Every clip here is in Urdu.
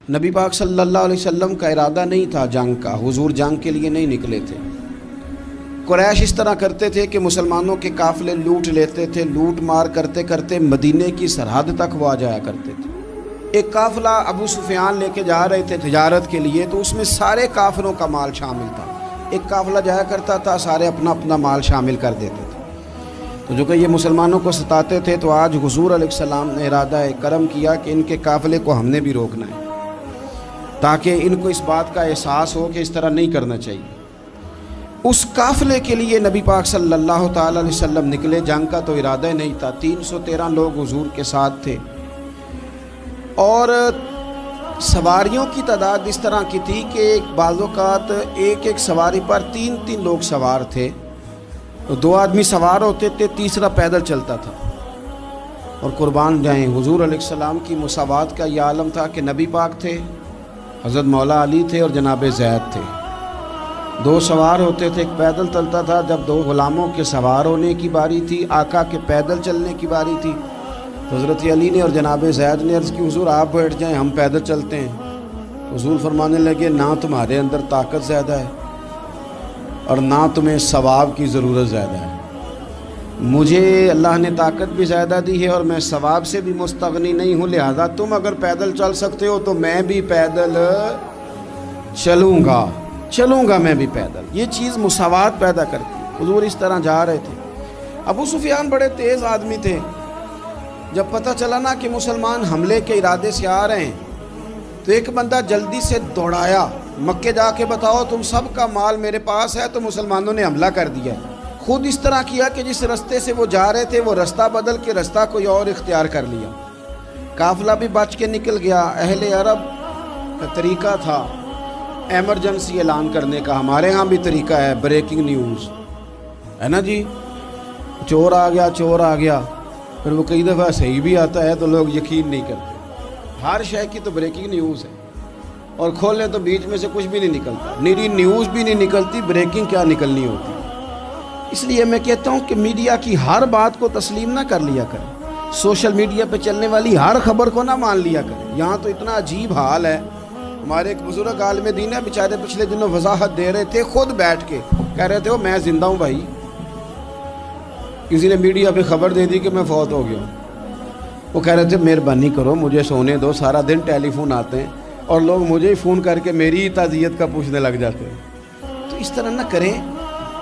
نبی پاک صلی اللہ علیہ وسلم کا ارادہ نہیں تھا جنگ کا، حضور جنگ کے لیے نہیں نکلے تھے۔ قریش اس طرح کرتے تھے کہ مسلمانوں کے قافلے لوٹ لیتے تھے، لوٹ مار کرتے کرتے مدینے کی سرحد تک وہ آ جایا کرتے تھے۔ ایک قافلہ ابو سفیان لے کے جا رہے تھے تجارت کے لیے، تو اس میں سارے کافروں کا مال شامل تھا۔ ایک قافلہ جایا کرتا تھا، سارے اپنا اپنا مال شامل کر دیتے تھے۔ تو جو کہ یہ مسلمانوں کو ستاتے تھے، تو آج حضور علیہ السلام نے ارادہ کرم کیا کہ ان کے قافلے کو ہم نے بھی روکنا ہے، تاکہ ان کو اس بات کا احساس ہو کہ اس طرح نہیں کرنا چاہیے۔ اس قافلے کے لیے نبی پاک صلی اللہ تعالی علیہ وسلم نکلے، جنگ کا تو ارادہ نہیں تھا۔ 313 لوگ حضور کے ساتھ تھے، اور سواریوں کی تعداد اس طرح کی تھی کہ بعض اوقات ایک ایک سواری پر 3 لوگ سوار تھے، 2 آدمی سوار ہوتے تھے، تیسرا پیدل چلتا تھا۔ اور قربان جائیں، حضور علیہ السلام کی مساوات کا یہ عالم تھا کہ نبی پاک تھے، حضرت مولا علی تھے اور جناب زید تھے۔ 2 سوار ہوتے تھے، ایک پیدل چلتا تھا۔ جب 2 غلاموں کے سوار ہونے کی باری تھی، آقا کے پیدل چلنے کی باری تھی، تو حضرت علی نے اور جناب زید نے عرض کی، حضور آپ بیٹھ جائیں، ہم پیدل چلتے ہیں۔ حضور فرمانے لگے، نہ تمہارے اندر طاقت زیادہ ہے اور نہ تمہیں ثواب کی ضرورت زیادہ ہے۔ مجھے اللہ نے طاقت بھی زیادہ دی ہے اور میں ثواب سے بھی مستغنی نہیں ہوں، لہذا تم اگر پیدل چل سکتے ہو تو میں بھی پیدل چلوں گا میں بھی پیدل۔ یہ چیز مساوات پیدا کرتی۔ حضور اس طرح جا رہے تھے۔ ابو سفیان بڑے تیز آدمی تھے۔ جب پتہ چلا نا کہ مسلمان حملے کے ارادے سے آ رہے ہیں، تو ایک بندہ جلدی سے دوڑایا، مکے جا کے بتاؤ تم سب کا مال میرے پاس ہے۔ تو مسلمانوں نے حملہ کر دیا۔ خود اس طرح کیا کہ جس رستے سے وہ جا رہے تھے وہ رستہ بدل کے رستہ کوئی اور اختیار کر لیا۔ قافلہ بھی بچ کے نکل گیا۔ اہل عرب کا طریقہ تھا ایمرجنسی اعلان کرنے کا، ہمارے ہاں بھی طریقہ ہے، بریکنگ نیوز ہے نا جی، چور آ گیا۔ پھر وہ کئی دفعہ صحیح بھی آتا ہے تو لوگ یقین نہیں کرتے۔ ہر شے کی تو بریکنگ نیوز ہے، اور کھولیں تو بیچ میں سے کچھ بھی نہیں نکلتا، نیری نیوز بھی نہیں نکلتی، بریکنگ کیا نکلنی ہوتی۔ اس لیے میں کہتا ہوں کہ میڈیا کی ہر بات کو تسلیم نہ کر لیا کریں، سوشل میڈیا پہ چلنے والی ہر خبر کو نہ مان لیا کریں۔ یہاں تو اتنا عجیب حال ہے، ہمارے ایک بزرگ عالم دین ہے، بیچارے پچھلے دنوں وضاحت دے رہے تھے، خود بیٹھ کے کہہ رہے تھے وہ میں زندہ ہوں بھائی، کسی نے میڈیا پہ خبر دے دی کہ میں فوت ہو گیا ہوں۔ وہ کہہ رہے تھے مہربانی کرو مجھے سونے دو، سارا دن ٹیلی فون آتے ہیں اور لوگ مجھے ہی فون کر کے میری ہی تعزیت کا پوچھنے لگ جاتے ہیں۔ تو اس طرح نہ کریں،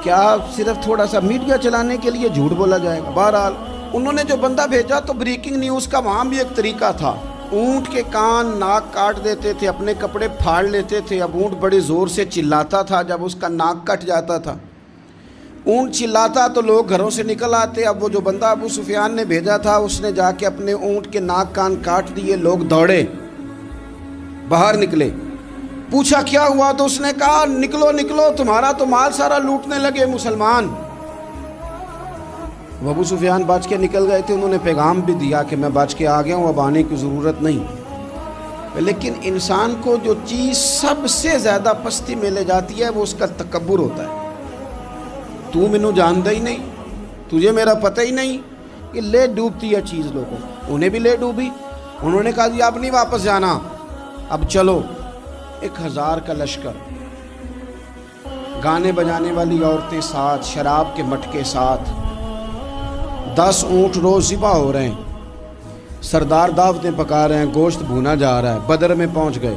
کیا صرف تھوڑا سا میڈیا چلانے کے لیے جھوٹ بولا جائے گا؟ بہرحال انہوں نے جو بندہ بھیجا تو بریکنگ نیوز کا وہاں بھی ایک طریقہ تھا۔ اونٹ کے کان ناک کاٹ دیتے تھے، اپنے کپڑے پھاڑ لیتے تھے۔ اب اونٹ بڑے زور سے چلاتا تھا، جب اس کا ناک کٹ جاتا تھا، اونٹ چلاتا تو لوگ گھروں سے نکل آتے۔ اب وہ جو بندہ ابو سفیان نے بھیجا تھا، اس نے جا کے اپنے اونٹ کے ناک کان کاٹ دیے۔ لوگ دوڑے، باہر نکلے، پوچھا کیا ہوا، تو اس نے کہا نکلو تمہارا تو مال سارا لوٹنے لگے مسلمان۔ وہ ابو سفیان بچ کے نکل گئے تھے، انہوں نے پیغام بھی دیا کہ میں بچ کے آ گیا ہوں، اب آنے کی ضرورت نہیں۔ لیکن انسان کو جو چیز سب سے زیادہ پستی میں لے جاتی ہے وہ اس کا تکبر ہوتا ہے۔ تو مینوں جاندا ہی نہیں، تجھے میرا پتہ ہی نہیں، کہ لے ڈوبتی ہے چیز لوگوں۔ انہیں بھی لے ڈوبی، انہوں نے کہا جی اب نہیں واپس جانا، اب چلو۔ 1000 کا لشکر، گانے بجانے والی عورتیں ساتھ، شراب کے مٹکے ساتھ، 10 اونٹ روز ذبح ہو رہے ہیں، سردار دعوتیں پکا رہے ہیں، گوشت بھونا جا رہا ہے۔ بدر میں پہنچ گئے،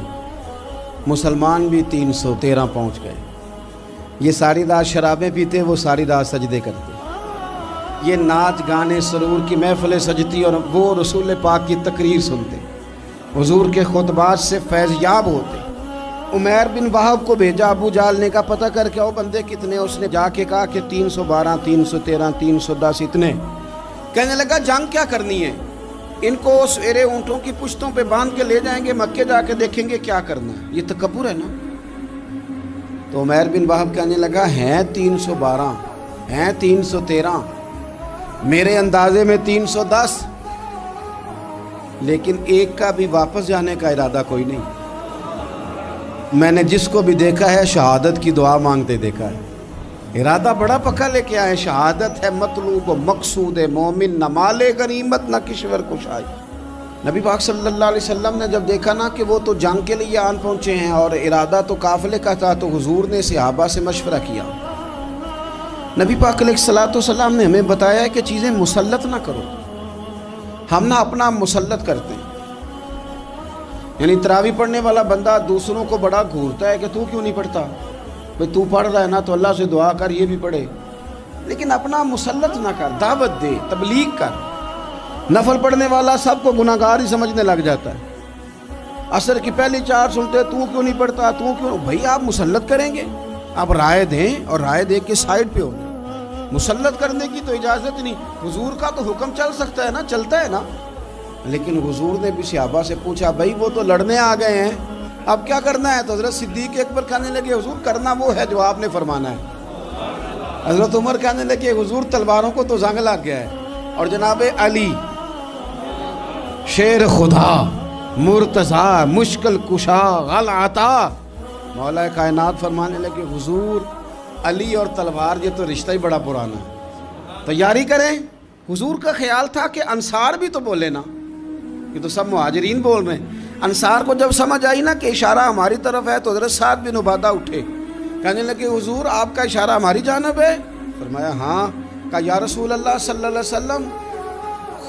مسلمان بھی 313 پہنچ گئے۔ یہ ساری رات شرابیں پیتے، وہ ساری رات سجدے کرتے، یہ ناچ گانے سرور کی محفلیں سجتی اور وہ رسول پاک کی تقریر سنتے، حضور کے خطبات سے فیض یاب ہوتے۔ عمیر بن وہب کو بھیجا ابو جہل نے کہا پتہ کر کے آؤ بندے کتنے۔ اس نے جا کے کہا کہ 312 313 310 اتنے۔ کہنے لگا جنگ کیا کرنی ہے، ان کو سویرے اونٹوں کی پشتوں پہ باندھ کے لے جائیں گے، مکے جا کے دیکھیں گے کیا کرنا ہے۔ یہ تکبر ہے نا۔ تو عمیر بن وہب کہنے لگا ہیں 312 ہیں 313، میرے اندازے میں 310، لیکن ایک کا بھی واپس جانے کا ارادہ کوئی نہیں۔ میں نے جس کو بھی دیکھا ہے شہادت کی دعا مانگتے دیکھا ہے، ارادہ بڑا پکا لے کے آئے، شہادت ہے مطلوب و مقصود مومن، نہ مال غنیمت نہ کشور کشائی۔ نبی پاک صلی اللہ علیہ وسلم نے جب دیکھا نا کہ وہ تو جنگ کے لیے آن پہنچے ہیں اور ارادہ تو قافلے کا تھا، تو حضور نے صحابہ سے مشورہ کیا۔ نبی پاک علیہ الصلوۃ والسلام نے ہمیں بتایا ہے کہ چیزیں مسلط نہ کرو۔ ہم نہ اپنا مسلط کرتے ہیں، یعنی تراویح پڑھنے والا بندہ دوسروں کو بڑا گھورتا ہے کہ تو کیوں نہیں پڑھتا، بھئی تو پڑھ رہا ہے نا تو اللہ سے دعا کر یہ بھی پڑھے، لیکن اپنا مسلط نہ کر، دعوت دے، تبلیغ کر۔ نفل پڑھنے والا سب کو گناہ گار ہی سمجھنے لگ جاتا ہے، عصر کی پہلی 4 سنتے تو کیوں نہیں پڑھتا، تو کیوں؟ بھئی آپ مسلط کریں گے، آپ رائے دیں، اور رائے دے کے سائڈ پہ ہو گئے۔ مسلط کرنے کی تو اجازت نہیں، حضور کا تو حکم چل سکتا ہے نا، چلتا ہے نا، لیکن حضور نے بھی صحابہ سے پوچھا بھائی وہ تو لڑنے آ گئے ہیں، اب کیا کرنا ہے؟ تو حضرت صدیق اکبر کہنے لگے حضور کرنا وہ ہے جو آپ نے فرمانا ہے۔ حضرت عمر کہنے لگے حضور تلواروں کو تو زنگ لگ گیا ہے، اور جناب علی شیر خدا مرتضیٰ مشکل کشا غل عطا مولا کائنات فرمانے لگے حضور علی اور تلوار یہ تو رشتہ ہی بڑا پرانا ہے، تیاری کریں۔ حضور کا خیال تھا کہ انصار بھی تو بولے نا، یہ تو سب مہاجرین بول رہے ہیں۔ انصار کو جب سمجھ آئی نا کہ اشارہ ہماری طرف ہے تو حضرت سعد بن عبادہ اٹھے، کہنے لگے حضور آپ کا اشارہ ہماری جانب ہے؟ فرمایا ہاں۔ کہا یا رسول اللہ صلی اللہ علیہ وسلم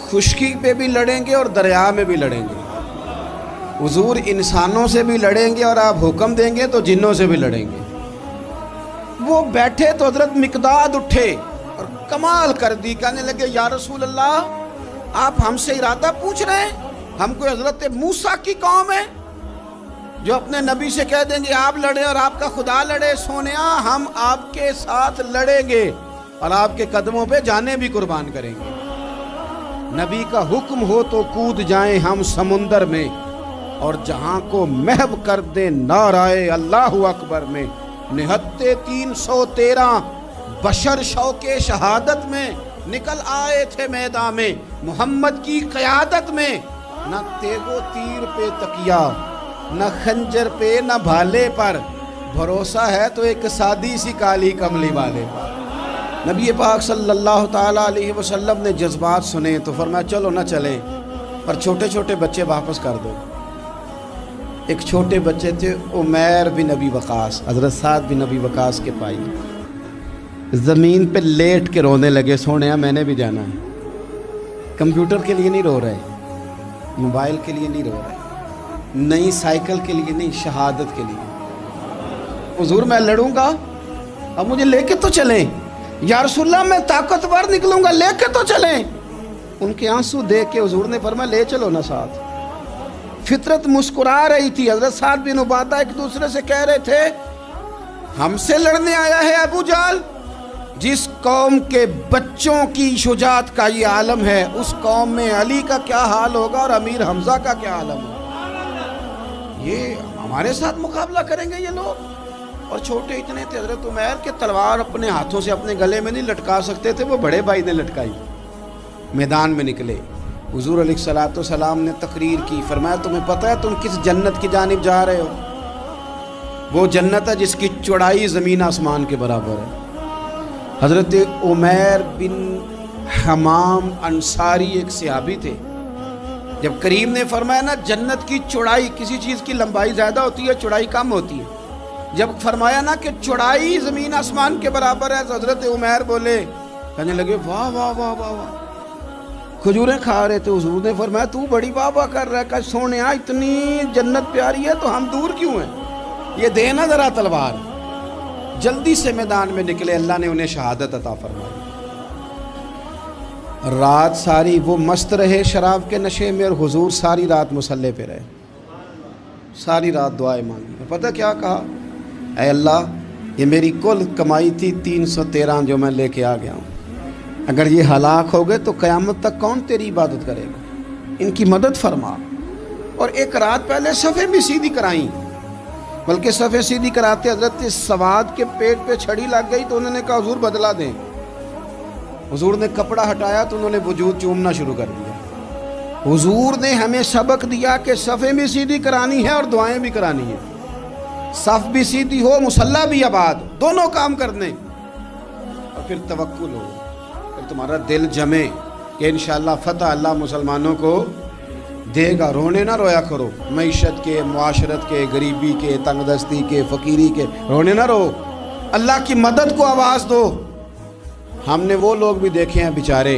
خشکی پہ بھی لڑیں گے اور دریا میں بھی لڑیں گے، حضور انسانوں سے بھی لڑیں گے اور آپ حکم دیں گے تو جنوں سے بھی لڑیں گے۔ وہ بیٹھے تو حضرت مقداد اٹھے اور کمال کر دی، کہنے لگے یا رسول اللہ آپ ہم سے ارادہ پوچھ رہے ہیں؟ ہم کوئی حضرت موسیٰ کی قوم ہے جو اپنے نبی سے کہہ دیں گے آپ لڑیں اور آپ کا خدا لڑے؟ سونیا ہم آپ کے ساتھ لڑیں گے اور آپ کے قدموں پہ جانیں بھی قربان کریں گے۔ نبی کا حکم ہو تو کود جائیں ہم سمندر میں، اور جہاں کو محو کر دیں نعرہ اللہ اکبر میں۔ نہتے 313 بشر شوق شہادت میں، نکل آئے تھے میدان میں محمد کی قیادت میں۔ نہ تیغ و تیر پہ تکیہ، نہ خنجر پہ، نہ بھالے پر، بھروسہ ہے تو ایک سادی سی کالی کملی والے پر۔ نبی پاک صلی اللہ تعالیٰ علیہ وسلم نے جذبات سنے تو فرمایا چلو نہ چلیں، پر چھوٹے چھوٹے بچے واپس کر دو۔ ایک چھوٹے بچے تھے عمیر بن ابی وقاص، حضرت سعد بن ابی وقاص کے بھائی، زمین پہ لیٹ کے رونے لگے، سونے میں نے بھی جانا ہے۔ کمپیوٹر کے لیے نہیں رو رہے، موبائل کے لیے نہیں رو رہے، نئی سائیکل کے لیے نہیں، شہادت کے لیے۔ حضور میں لڑوں گا، اب مجھے لے کے تو چلیں، یا رسول اللہ میں طاقتور نکلوں گا، لے کے تو چلیں۔ ان کے آنسو دیکھ کے حضور نے فرمایا لے چلو نا ساتھ۔ فطرت مسکرا رہی تھی، حضرت سعد بن عبادہ ایک دوسرے سے کہہ رہے تھے ہم سے لڑنے آیا ہے ابو جہل، جس قوم کے بچوں کی شجاعت کا یہ عالم ہے، اس قوم میں علی کا کیا حال ہوگا اور امیر حمزہ کا کیا عالم ہوگا۔ یہ ہمارے ساتھ مقابلہ کریں گے یہ لوگ؟ اور چھوٹے اتنے تھے، حضرت عمیر کے تلوار اپنے ہاتھوں سے اپنے گلے میں نہیں لٹکا سکتے تھے، وہ بڑے بھائی نے لٹکائی۔ میدان میں نکلے، حضور علیہ الصلوۃ والسلام نے تقریر کی، فرمایا تمہیں پتہ ہے تم کس جنت کی جانب جا رہے ہو؟ وہ جنت ہے جس کی چوڑائی زمین آسمان کے برابر ہے۔ حضرت عمیر بن حمام انصاری ایک صحابی تھے، جب کریم نے فرمایا نا جنت کی چوڑائی، کسی چیز کی لمبائی زیادہ ہوتی ہے چوڑائی کم ہوتی ہے، جب فرمایا نا کہ چوڑائی زمین آسمان کے برابر ہے تو حضرت عمیر بولے، کہنے لگے واہ واہ واہ واہ واہ، کھجوریں کھا رہے تھے۔ حضور نے فرمایا تو بڑی واہ واہ کر رہا ہے، کہ سونیا اتنی جنت پیاری ہے تو ہم دور کیوں ہیں، یہ دینا ذرا تلوار۔ جلدی سے میدان میں نکلے، اللہ نے انہیں شہادت عطا فرمائی۔ رات ساری وہ مست رہے شراب کے نشے میں، اور حضور ساری رات مصلی پہ رہے، ساری رات دعائیں مانگی۔ پتہ کیا کہا؟ اے اللہ یہ میری کل کمائی تھی 313 جو میں لے کے آ گیا ہوں، اگر یہ ہلاک ہو گئے تو قیامت تک کون تیری عبادت کرے گا، ان کی مدد فرما۔ اور ایک رات پہلے صفیں بھی سیدھی کرائیں، بلکہ صفیں سیدھی کراتے حضرت سواد کے پیٹ پہ چھڑی لگ گئی تو انہوں نے کہا حضور بدلا دیں۔ حضور نے کپڑا ہٹایا تو انہوں نے وجود چومنا شروع کر دیا۔ حضور نے ہمیں سبق دیا کہ صفیں بھی سیدھی کرانی ہے اور دعائیں بھی کرانی ہیں، صف بھی سیدھی ہو، مصلی بھی آباد، دونوں کام کرنے، اور پھر توکل ہو، پھر تمہارا دل جمے کہ انشاءاللہ فتح اللہ مسلمانوں کو دے گا. رونے نہ رویا کرو, معیشت کے, معاشرت کے, غریبی کے, تنگ دستی کے, فقیری کے رونے نہ رو. اللہ کی مدد کو آواز دو. ہم نے وہ لوگ بھی دیکھے ہیں بیچارے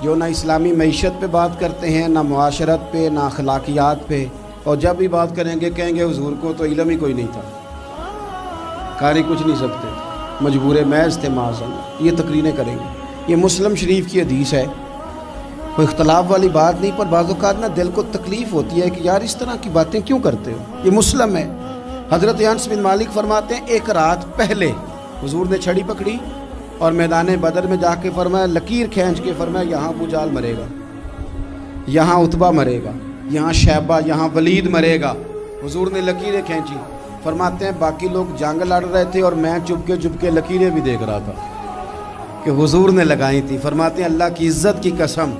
جو نہ اسلامی معیشت پہ بات کرتے ہیں, نہ معاشرت پہ, نہ اخلاقیات پہ, اور جب بھی بات کریں گے کہیں گے حضور کو تو علم ہی کوئی نہیں تھا, قاری کچھ نہیں سکتے, مجبور محض تھے معاذ اللہ. یہ تقریریں کریں گے. یہ مسلم شریف کی حدیث ہے, کوئی اختلاف والی بات نہیں, پر بعض اوقات نا دل کو تکلیف ہوتی ہے کہ یار اس طرح کی باتیں کیوں کرتے ہو. یہ مسلم ہے. حضرت انس بن مالک فرماتے ہیں ایک رات پہلے حضور نے چھڑی پکڑی اور میدان بدر میں جا کے فرمایا, لکیر کھینچ کے فرمایا یہاں ابو جہل مرے گا, یہاں عتبہ مرے گا, یہاں شیبہ, یہاں ولید مرے گا. حضور نے لکیریں کھینچی. فرماتے ہیں باقی لوگ جنگ لڑ رہے تھے اور میں چپ کے لکیریں بھی دیکھ رہا تھا کہ حضور نے لگائی تھی. فرماتے ہیں اللہ کی عزت کی قسم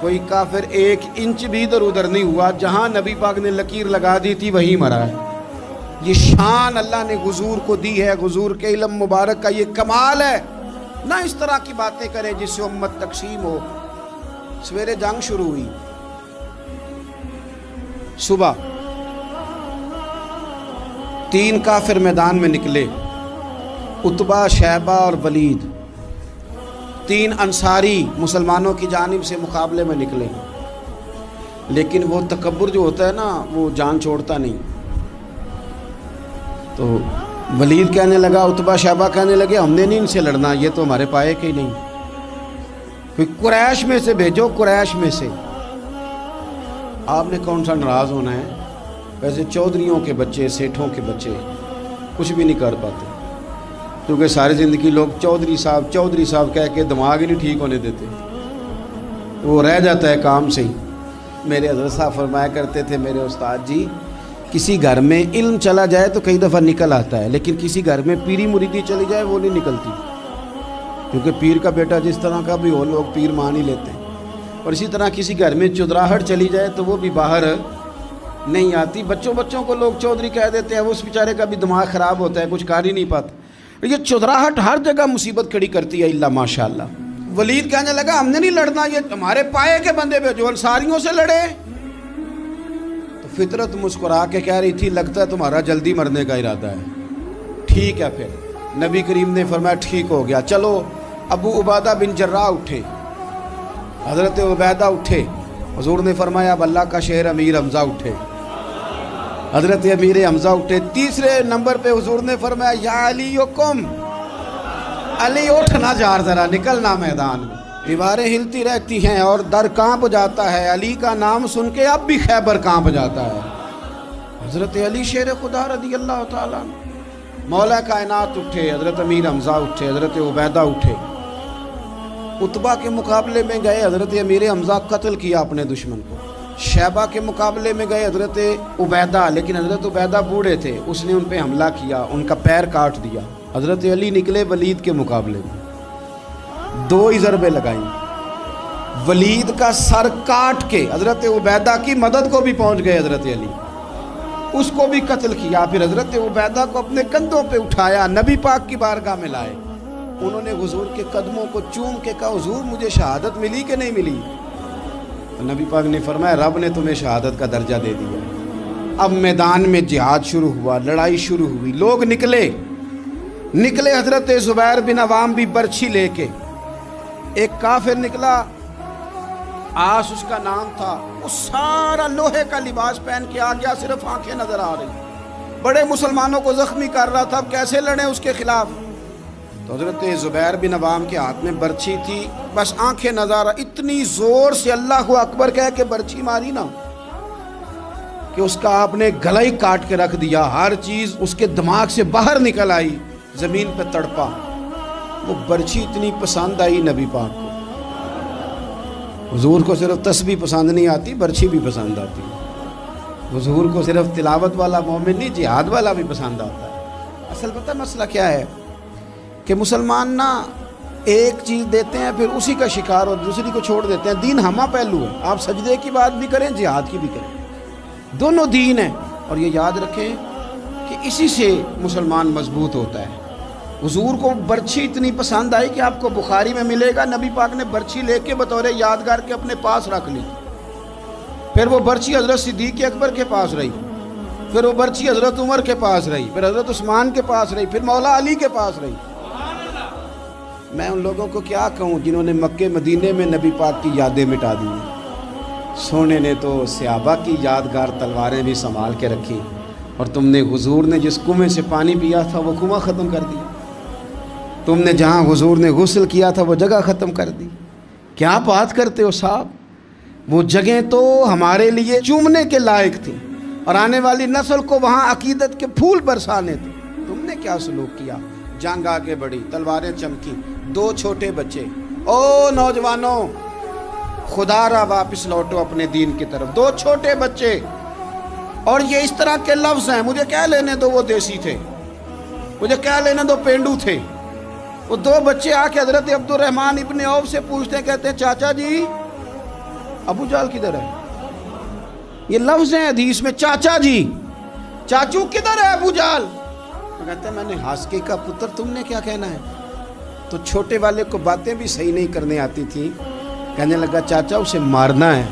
کوئی کافر 1 انچ بھی ادھر ادھر نہیں ہوا, جہاں نبی پاک نے لکیر لگا دی تھی وہیں مرا ہے. یہ شان اللہ نے حضور کو دی ہے, حضور کے علم مبارک کا یہ کمال ہے. نہ اس طرح کی باتیں کریں جس سے امت تقسیم ہو. سویرے جنگ شروع ہوئی, صبح 3 کافر میدان میں نکلے, عتبہ, شیبہ اور ولید. 3 انصاری مسلمانوں کی جانب سے مقابلے میں نکلے, لیکن وہ تکبر جو ہوتا ہے نا وہ جان چھوڑتا نہیں. تو ولید کہنے لگا, عتبہ شیبہ کہنے لگے ہم نے نہیں ان سے لڑنا, یہ تو ہمارے پائے کے ہی نہیں, کوئی قریش میں سے بھیجو, قریش میں سے. آپ نے کون سا ناراض ہونا ہے, ویسے چودھریوں کے بچے, سیٹھوں کے بچے کچھ بھی نہیں کر پاتے, کیونکہ ساری زندگی لوگ چودھری صاحب کہہ کے دماغ ہی نہیں ٹھیک ہونے دیتے, وہ رہ جاتا ہے کام سے ہی. میرے حضرت صاحب فرمایا کرتے تھے, میرے استاد جی, کسی گھر میں علم چلا جائے تو کئی دفعہ نکل آتا ہے, لیکن کسی گھر میں پیری مریدی چلی جائے وہ نہیں نکلتی, کیونکہ پیر کا بیٹا جس طرح کا بھی ہو لوگ پیر مان ہی لیتے ہیں. اور اسی طرح کسی گھر میں چودراہٹ چلی جائے تو وہ بھی باہر نہیں آتی. بچوں کو لوگ چودھری کہہ دیتے ہیں, وہ اس بیچارے کا بھی دماغ خراب ہوتا ہے, کچھ کر ہی نہیں پاتا. یہ چودراہٹ ہر جگہ مصیبت کھڑی کرتی ہے الا ماشاء اللہ. ولید کہنے لگا ہم نے نہیں لڑنا, یہ ہمارے پائے کے بندے پہ جو انصاریوں سے لڑے. تو فطرت مسکرا کے کہہ رہی تھی لگتا ہے تمہارا جلدی مرنے کا ارادہ ہے. ٹھیک ہے, پھر نبی کریم نے فرمایا ٹھیک ہو گیا, چلو. ابو عبیدہ بن جراح اٹھے, حضرت عبیدہ اٹھے. حضور نے فرمایا اب اللہ کا شہر امیر حمزہ اٹھے. حضرت امیر حمزہ اٹھے. تیسرے نمبر پہ حضور نے فرمایا یا علی کم, علی اٹھنا جار, ذرا نکلنا میدان میں. دیواریں ہلتی رہتی ہیں اور در کانپ جاتا ہے, علی کا نام سن کے اب بھی خیبر کانپ جاتا ہے. حضرت علی شیر خدا رضی اللہ تعالیٰ مولا کائنات اٹھے, حضرت امیر حمزہ اٹھے, حضرت عبیدہ اٹھے. عتبہ کے مقابلے میں گئے, حضرت امیر حمزہ قتل کیا اپنے دشمن کو. شیبہ کے مقابلے میں گئے حضرت عبیدہ, لیکن حضرت عبیدہ بوڑھے تھے, اس نے ان پہ حملہ کیا, ان کا پیر کاٹ دیا. حضرت علی نکلے ولید کے مقابلے میں, 2 ہی ضربیں لگائیں, ولید کا سر کاٹ کے حضرت عبیدہ کی مدد کو بھی پہنچ گئے حضرت علی, اس کو بھی قتل کیا. پھر حضرت عبیدہ کو اپنے کندھوں پہ اٹھایا, نبی پاک کی بارگاہ میں لائے. انہوں نے حضور کے قدموں کو چوم کے کہا حضور مجھے شہادت ملی کہ نہیں ملی؟ نبی پاک نے فرمایا رب نے تمہیں شہادت کا درجہ دے دیا. اب میدان میں جہاد شروع ہوا, لڑائی شروع ہوئی, لوگ نکلے. حضرت زبیر بن عوام بھی برچھی لے کے. ایک کافر نکلا, آس اس کا نام تھا, وہ سارا لوہے کا لباس پہن کے آ گیا, صرف آنکھیں نظر آ رہی, بڑے مسلمانوں کو زخمی کر رہا تھا. اب کیسے لڑیں اس کے خلاف؟ تو حضرت زبیر بن عوام کے ہاتھ میں برچھی تھی, بس آنکھیں نظر, اتنی زور سے اللہ اکبر کہہ کے برچھی ماری نا کہ اس کا آپ نے گلا ہی کاٹ کے رکھ دیا. ہر چیز اس کے دماغ سے باہر نکل آئی, زمین پہ تڑپا. وہ برچھی اتنی پسند آئی نبی پاک کو. حضور کو صرف تسبیح پسند نہیں آتی, برچھی بھی پسند آتی. حضور کو صرف تلاوت والا مومن نہیں, جہاد والا بھی پسند آتا ہے. اصل پتہ مسئلہ کیا ہے کہ مسلمان نا ایک چیز دیتے ہیں پھر اسی کا شکار اور دوسری کو چھوڑ دیتے ہیں. دین ہمہ پہلو ہے, آپ سجدے کی بات بھی کریں, جہاد کی بھی کریں, دونوں دین ہیں. اور یہ یاد رکھیں کہ اسی سے مسلمان مضبوط ہوتا ہے. حضور کو برچھی اتنی پسند آئی کہ آپ کو بخاری میں ملے گا, نبی پاک نے برچھی لے کے بطور یادگار کے اپنے پاس رکھ لی. پھر وہ برچی حضرت صدیق اکبر کے پاس رہی، پھر وہ برچی حضرت عمر کے پاس رہی، پھر حضرت عثمان کے پاس رہی، پھر مولا علی کے پاس رہی۔ میں ان لوگوں کو کیا کہوں جنہوں نے مکے مدینے میں نبی پاک کی یادیں مٹا دی۔ سونے نے تو صحابہ کی یادگار تلواریں بھی سنبھال کے رکھی، اور تم نے حضور نے جس کنویں سے پانی پیا تھا وہ کنواں ختم کر دیا، تم نے جہاں حضور نے غسل کیا تھا وہ جگہ ختم کر دی۔ کیا بات کرتے ہو صاحب، وہ جگہیں تو ہمارے لیے چومنے کے لائق تھیں اور آنے والی نسل کو وہاں عقیدت کے پھول برسانے تھے۔ تم نے کیا سلوک کیا؟ جنگ آگے بڑھی، تلواریں چمکی، 2 چھوٹے بچے۔ او نوجوانوں، خدا را واپس لوٹو اپنے دین کی طرف۔ 2 چھوٹے بچے، اور یہ اس طرح کے لفظ ہیں، مجھے کیا لینے دو وہ دیسی تھے، مجھے کیا لینے دو پینڈو تھے۔ وہ 2 بچے آ کے حضرت عبد الرحمن ابن عوف سے پوچھتے ہیں، کہتے ہیں چاچا جی ابو جہل کدھر ہے؟ یہ لفظ ہیں حدیث میں، چاچا جی، چاچو کدھر ہے ابو جہل؟ تو کہتے ہیں میں نے ہاسکے کا پتر، تم نے کیا کہنا ہے؟ تو چھوٹے والے کو باتیں بھی صحیح نہیں کرنے آتی تھی، کہنے لگا چاچا اسے مارنا ہے۔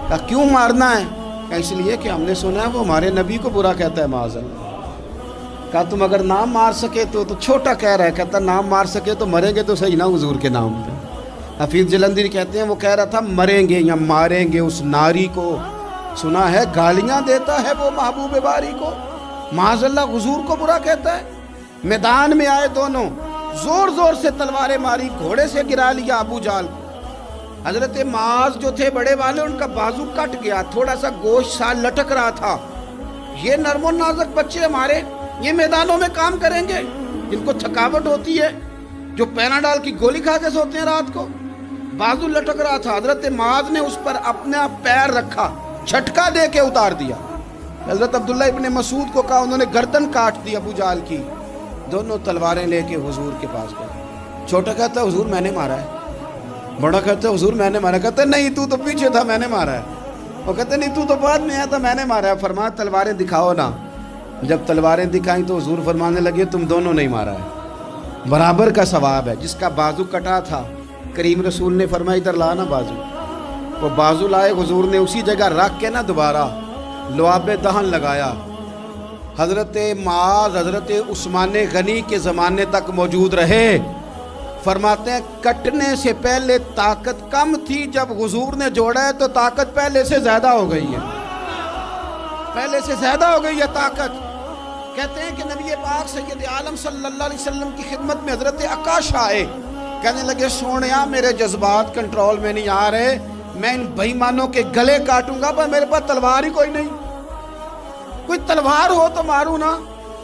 کہا کیوں مارنا ہے؟ کہا اس لیے کہ ہم نے سنا ہے وہ ہمارے نبی کو برا کہتا ہے معاذ اللہ۔ کہا تم اگر نام مار سکے تو چھوٹا کہہ رہا ہے، کہتا نام مار سکے تو مریں گے تو صحیح نا حضور کے نام پہ۔ حفیظ جلندری کہتے ہیں وہ کہہ رہا تھا مریں گے یا ماریں گے اس ناری کو، سنا ہے گالیاں دیتا ہے وہ محبوب باری کو، معاذ اللہ حضور کو برا کہتا ہے۔ میدان میں آئے دونوں، زور زور سے تلواریں ماری، گھوڑے سے گرا لیا ابو جہل کو۔ حضرت معاذ جو تھے بڑے والے، ان کا بازو کٹ گیا، تھوڑا سا گوشت سا لٹک رہا تھا۔ یہ نرم و نازک بچے ہمارے، یہ میدانوں میں کام کریں گے؟ جن کو تھکاوٹ ہوتی ہے، جو پیناڈال کی گولی کھا کے سوتے ہیں رات کو، بازو لٹک رہا تھا۔ حضرت معاذ نے اس پر اپنا پیر رکھا، جھٹکا دے کے اتار دیا۔ حضرت عبداللہ ابن مسعود کو کہا، انہوں نے گردن کاٹ دی ابو جہل کی۔ دونوں تلواریں لے کے حضور کے پاس گئے۔ چھوٹا کہتا ہے حضور میں نے مارا ہے، بڑا کہتا ہے حضور میں نے مارا۔ کہتا ہے نہیں تو پیچھے تھا، میں نے مارا ہے۔ وہ کہتے نہیں تو بعد میں آیا تھا، میں نے مارا ہے۔ فرمایا تلواریں دکھاؤ نا۔ جب تلواریں دکھائیں تو حضور فرمانے لگے تم دونوں نہیں مارا ہے، برابر کا ثواب ہے۔ جس کا بازو کٹا تھا کریم رسول نے فرمایا ادھر لا نا بازو، وہ بازو لائے، حضور نے اسی جگہ رکھ کے نا دوبارہ لعاب دہن لگایا۔ حضرت معاذ حضرت عثمان غنی کے زمانے تک موجود رہے۔ فرماتے ہیں کٹنے سے پہلے طاقت کم تھی، جب حضور نے جوڑا ہے تو طاقت پہلے سے زیادہ ہو گئی ہے، پہلے سے زیادہ ہو گئی ہے طاقت۔ کہتے ہیں کہ نبی پاک سید عالم صلی اللہ علیہ وسلم کی خدمت میں حضرت عکاش آئے، کہنے لگے سونیا میرے جذبات کنٹرول میں نہیں آ رہے، میں ان بے ایمانوں کے گلے کاٹوں گا، پر میرے پاس تلوار ہی کوئی نہیں، کوئی تلوار ہو تو ماروں نا۔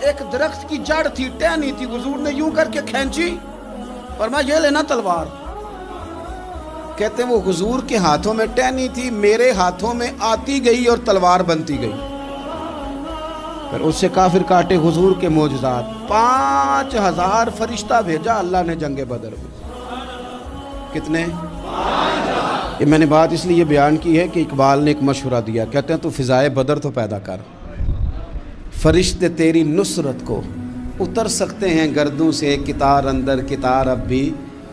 ایک درخت کی جڑ تھی، ٹہنی تھی، حضور نے یوں کر کے کھینچی، فرمایا یہ لینا تلوار۔ کہتے ہیں وہ حضور کے ہاتھوں میں ٹہنی تھی، میرے ہاتھوں میں آتی گئی اور تلوار بنتی گئی۔ پھر اس سے کافر کاٹے حضور کے معجزات۔ 5000 فرشتہ بھیجا اللہ نے جنگ بدر میں۔ کتنے؟ یہ میں نے بات اس لیے بیان کی ہے کہ اقبال نے ایک مشورہ دیا، کہتے ہیں تو فضائے بدر تو پیدا کر، فرشتے تیری نصرت کو اتر سکتے ہیں گردوں سے، کتار اندر کتار اب بھی۔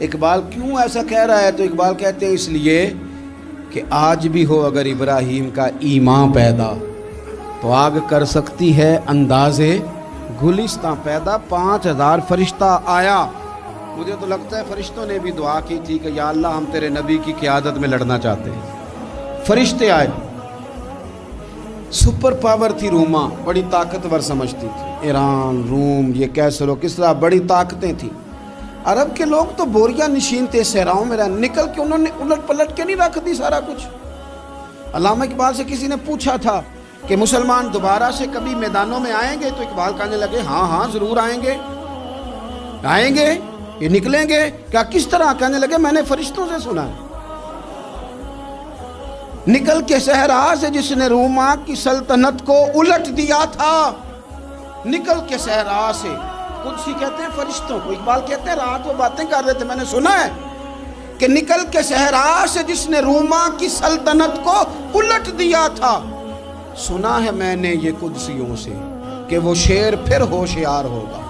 اقبال کیوں ایسا کہہ رہا ہے؟ تو اقبال کہتے ہیں اس لیے کہ آج بھی ہو اگر ابراہیم کا ایمان پیدا تو آگ کر سکتی ہے انداز گلستاں پیدا۔ 5000 فرشتہ آیا۔ مجھے تو لگتا ہے فرشتوں نے بھی دعا کی تھی کہ یا اللہ ہم تیرے نبی کی قیادت میں لڑنا چاہتے ہیں۔ فرشتے آئے، سپر پاور تھی روما، بڑی طاقتور سمجھتی تھی، ایران، روم، یہ کیسر و کسرا، بڑی طاقتیں تھیں۔ عرب کے لوگ تو بوریا نشین تھے، صحراؤں میں نکل کے انہوں نے الٹ پلٹ کے نہیں رکھ دی سارا کچھ۔ علامہ اقبال سے کسی نے پوچھا تھا کہ مسلمان دوبارہ سے کبھی میدانوں میں آئیں گے؟ تو اقبال کہنے لگے ہاں ہاں ضرور آئیں گے، آئیں گے، یہ نکلیں گے۔ کیا کس طرح؟ کہنے لگے میں نے فرشتوں سے سنا ہے، نکل کے صحرا سے جس نے روما کی سلطنت کو الٹ دیا تھا، نکل کے صحرا سے۔ قدسی کہتے ہیں فرشتوں کو، اقبال کہتے ہیں رات وہ باتیں کر رہے تھے، میں نے سنا ہے کہ نکل کے صحرا سے جس نے روما کی سلطنت کو الٹ دیا تھا، سنا ہے میں نے یہ قدسیوں سے کہ وہ شیر پھر ہوشیار ہوگا،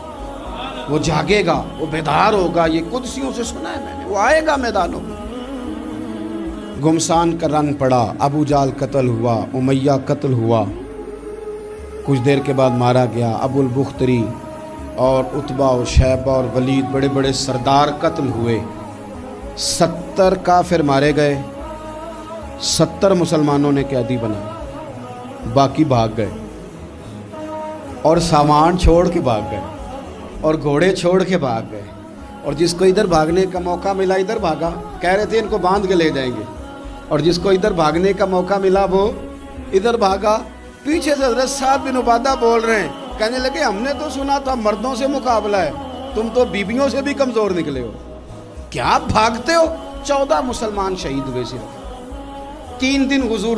وہ جاگے گا، وہ بیدار ہوگا۔ یہ قدسیوں سے سنا ہے میں نے، وہ آئے گا میدانوں میں۔ گمسان کا رن پڑا، ابو جال قتل ہوا، امیہ قتل ہوا، کچھ دیر کے بعد مارا گیا، ابو البختری اور عتبہ اور شیبہ اور ولید بڑے بڑے سردار قتل ہوئے، 70 کافر مارے گئے، 70 مسلمانوں نے قیدی بنائے، باقی بھاگ گئے اور سامان چھوڑ کے بھاگ گئے اور گھوڑے چھوڑ کے بھاگ گئے، اور جس کو ادھر بھاگنے کا موقع ملا ادھر بھاگا، کہہ رہے تھے ان کو باندھ کے لے جائیں گے، اور جس کو ادھر بھاگنے کا موقع ملا وہ ادھر بھاگا۔ پیچھے سے حضرت سعد بن عبادہ بول رہے ہیں، کہنے لگے ہم نے تو سنا تھا مردوں سے مقابلہ ہے، تم تو بیویوں سے بھی کمزور نکلے ہو، کیا بھاگتے ہو؟ 14 مسلمان شہید ہوئے صرف 3 دن حضور